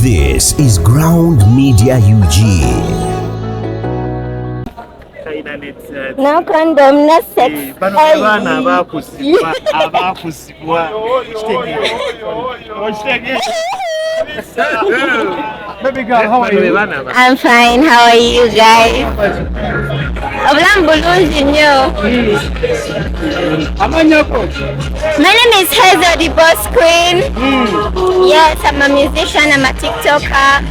This is Ground Media UG. No condom, no sex. Baby girl, how are you? I'm fine. How are you guys? Bulungi. My name is Hezo, the boss queen. Yes, I'm a musician. I'm a TikToker.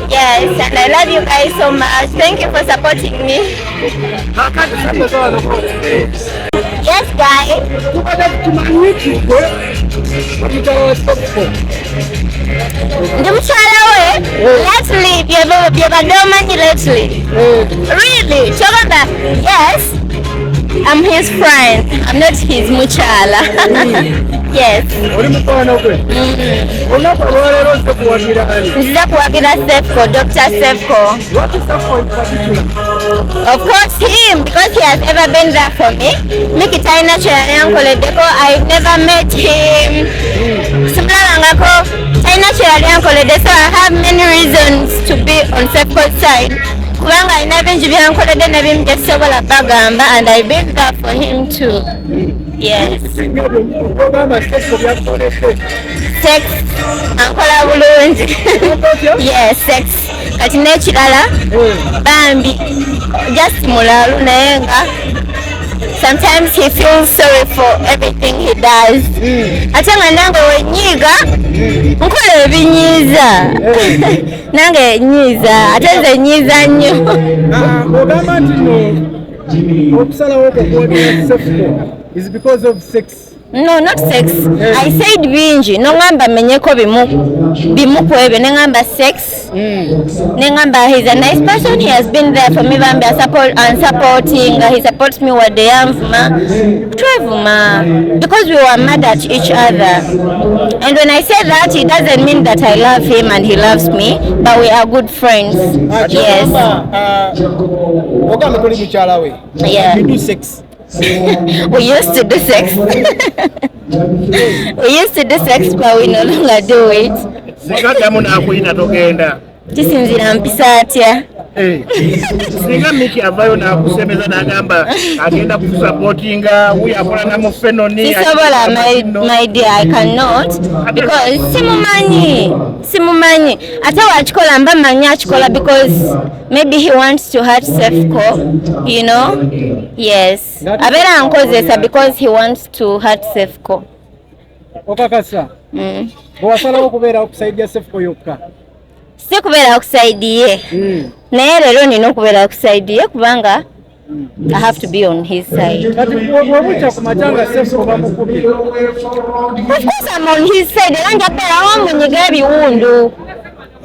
Yes, and I love you guys so much. Thank you for supporting me. Yes, guys. Let's leave. Let's leave. Really? Yes. I'm his friend. I'm not his muchala. Yes. Cephcol, Dr. Cephcol. What is Cephcol in particular? Of course him, because he has ever been there for me. I've never met him. So I have many reasons to be on Cephcol's side. And I've been there for him too. Yes. Sex. Yes, sex. Bambi. Just sometimes he feels sorry for everything he does. Is because of sex? No, not sex. I said binji. No ngamba menyeko bimuku ebe. Nengamba sex. Nengamba he's a nice person. He has been there for me. Supporting. He supports me what they am because we were mad at each other. And when I say that, it doesn't mean that I love him and he loves me, but we are good friends. Yes. Yeah. You do sex. We used to do sex. But we no longer do it. Tisinzira mpisa atya. Singa Miki avayo na kusemeza nagamba agenda kusupportinga uyakola na mufenoni. Sisobola, my dear, I cannot because simumanyi ate wakikola mba manyi akikola because maybe he wants to hurt Cephcol, you know. Yes, abera ankozesa because he wants to hurt Cephcol. Okakasa bwasalawo okubeera okusaidia Cephcol yokka. Si kubeera okusaidiye naye leero nina okubeera okusaidiye kubanga I have to be on his side. Of course I'm on his side. Era njagala wamunyiga ebiwundu.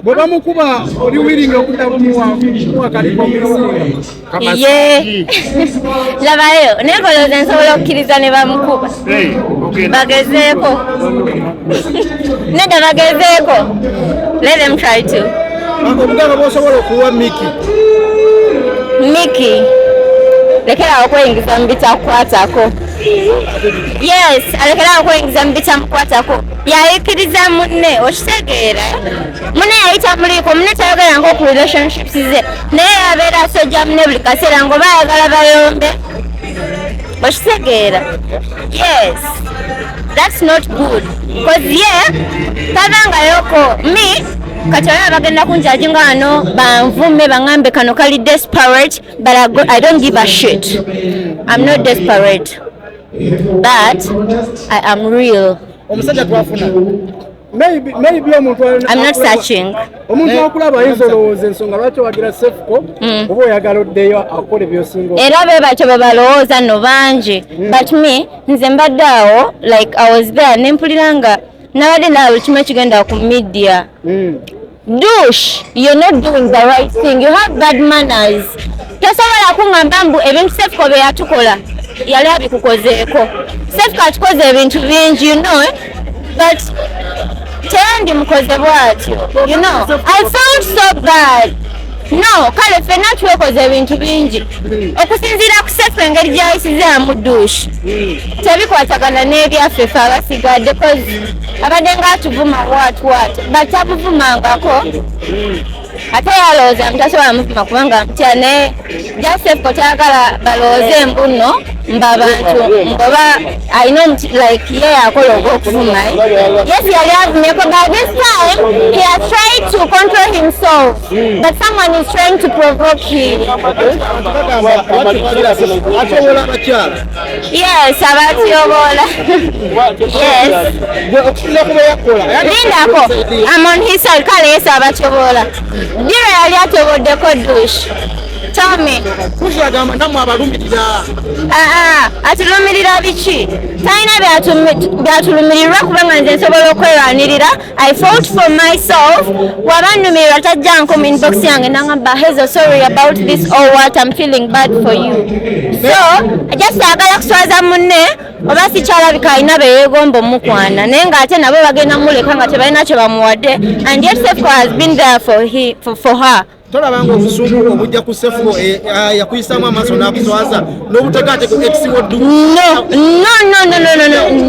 Bwe bamukuba oli willing okuddamuwa kalipo musinga. Ye. Labayo, nekolooza nsobola okukkiriza ne bamukuba. Bagezeeko. Nedda bagezeeko. Let them try to. Obugamba bw'osobola okuwa Miki. Lekera okweyingiza mu bitakwatako. Yes, alekera okweyingiza mu bitamukwatako. Yayikiriza munne, okitegeera. Munne yayita muliko, munne tayogera nko ku relationships ze. Naye yabeera asojja munne buli kaseera ngo baayagala bayombe. Okitegeera. Yes. That's not good. Because tabangaayoko me kati baba bagenda kunjajinga wano banvume bangambe kano kali desperate, but I don't give a shit. I'm not desperate, but I am real. Omusajja twafuna. Maybe I'm not searching. Omuntu okulaba yizolowooza ensonga lwaki wagira Cephcol oba oyagala oddeyo akole byosinga. Era bebatyo bebalowooza nno bangi. But me, nze mbadde awo, like I was there, nempulira nga nabadde nawe buli kimu ekigenda ku media. Douche, you're not doing the right thing. You have bad manners. Tosobola kungamba mbu ebintu Cephcol bye yatukola yali abikukozeeko. Cephcol atukoze ebintu bingi, you know, but tendi mukoze bwatyo. You know, I felt so bad. no kale ffenna twekoze ebintu bingi okusinziira ku seffe engeri gyayisizaamu douche tebikwatagana n'ebyaffe ffe abasigadde cause abadde ngaatuvuma watwat but abuvumangako ate yalowooza mutasobola muvuma kubanga mutya naye Cephcol tayagala balowooze mbu nno mbabantu ngoba alina like ye yakola ogw'okuvuma yes yali avumyeko but this time he has tried to control himself but someone is trying to provoke him. Yes abatyobola yes lindako I'm on his side kale yes abatyobola dira yali atoboddeko douche. Tell me. Atulumirira biki talina byatulumirirwa kubanga nze nsobola okwerwanirira. I fought for myself. Wabanumirira tajja nkoma inbox yange nangamba Hezo sorry about this or what I'm feeling bad for you. So just agala kuswaza munne oba sikyalabika alina beyeegomba omukwana naye ng'ate nabo bagenda muleka nga tebalina kye bamuwadde and yet Cephcol has been there for her. Tolabanga obusungu obujja ku Cephcol yakuyisamu amaaso n'akuswaza n'obutegaate ku exiwo ddu.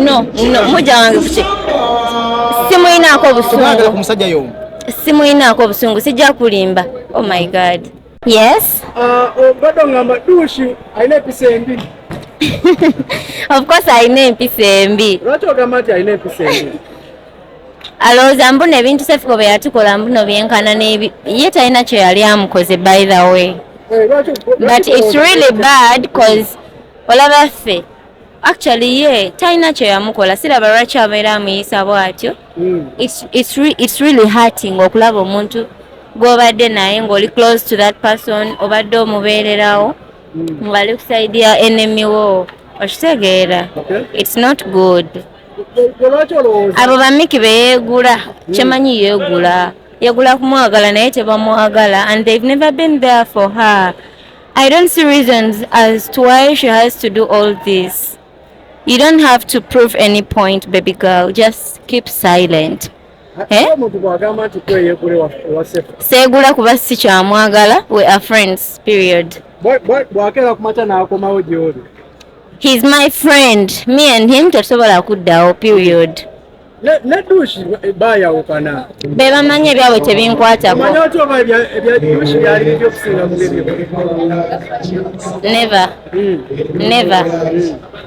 No mujja wange kuki simuyinaako obusungu ku musajja y'omu simuyinaako obusungu sijja kulimba. Oh my god yes obadde ngamba douche alina empisa embi. Of course alina empisa embi. Lwaki ogamba nti alina empisa embi? Alowooza mbu nebintu Cephcol bye yatukola mbuno byenkana n'ebi ye talina kye yali amukoze by the way but it's really bad because olaba ffe actually ye talina kye yamukola siraba lwaki abeera amuyisa bw'atyo. It's really hurting okulaba omuntu gw'obadde naye ng'oli close to that person obadde omubeererawo ng'ali ku side ya enemy wo okitegeera. It's not good. Abo bamiki beyeegula kyemanyi yeegula kumwagala naye tebamwagala and they've never been there for her. I don't see reasons as to why she has to do all this. You don't have to prove any point, baby girl, just keep silent. Seegula kuba si kyamwagala, we are friends period. He's my friend. Me and him tetusobola kuddawo period. Ne douche bayawukana. Be bamanyi ebyabwe tebinkwatako. Omanyi oti oba ebya douche byali ebyokusinga mu bibyo. Never.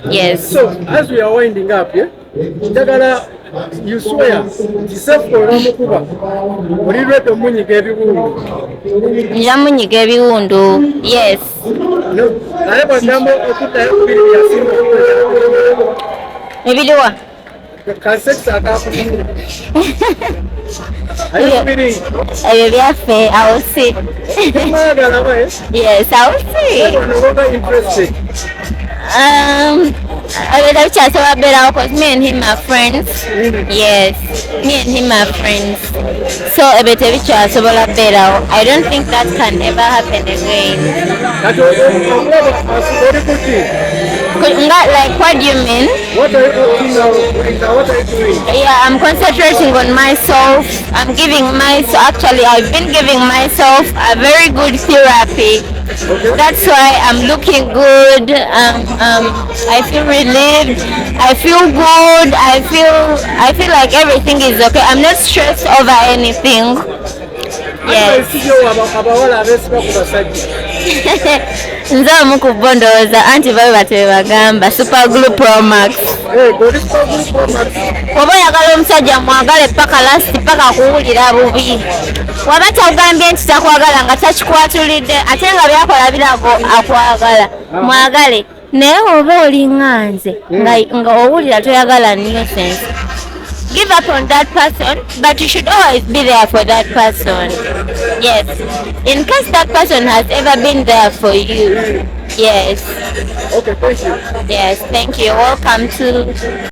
Yes. So as we are winding up, njagala you swear Cephcol n'omukuba olirwete omunyiga ebiwundu. Nja munyiga ebiwundu. Yes. Naye bw'agamba okuddayo ku biri byasinga okukola. Ebiriwa? Kasekisa akakufunira. Ebyo byaffe I will see. Yes, I will see. Ebyo bikyasobola beerawo because me and him are friends. Yes, me and him are friends. So ebyo tebikyasobola beerawo. I don't think that can ever happen again. Like what do you mean? What are you doing now? What are you doing? Yeah, I'm concentrating on myself. I'm giving myself, actually I've been giving myself a very good therapy. Okay. That's why I'm looking good. I feel relieved. I feel good. I feel like everything is okay. I'm not stressed over anything. Yes. Nze omu ku bo ndowooza anti babe batebagamba Super Glue Pro Max. Oba oyagala omusajja mwagale paka last paka kuwulira bubi. Waba tagambye nti takwagala nga takikwatulidde ate nga byakola birago akwagala mwagale naye oba olinga nze nga owulira toyagala nnyo sense. Give up on that person, but you should always be there for that person. Yes. In case that person has ever been there for you. Yes. Okay, thank you. Yes, thank you. Welcome to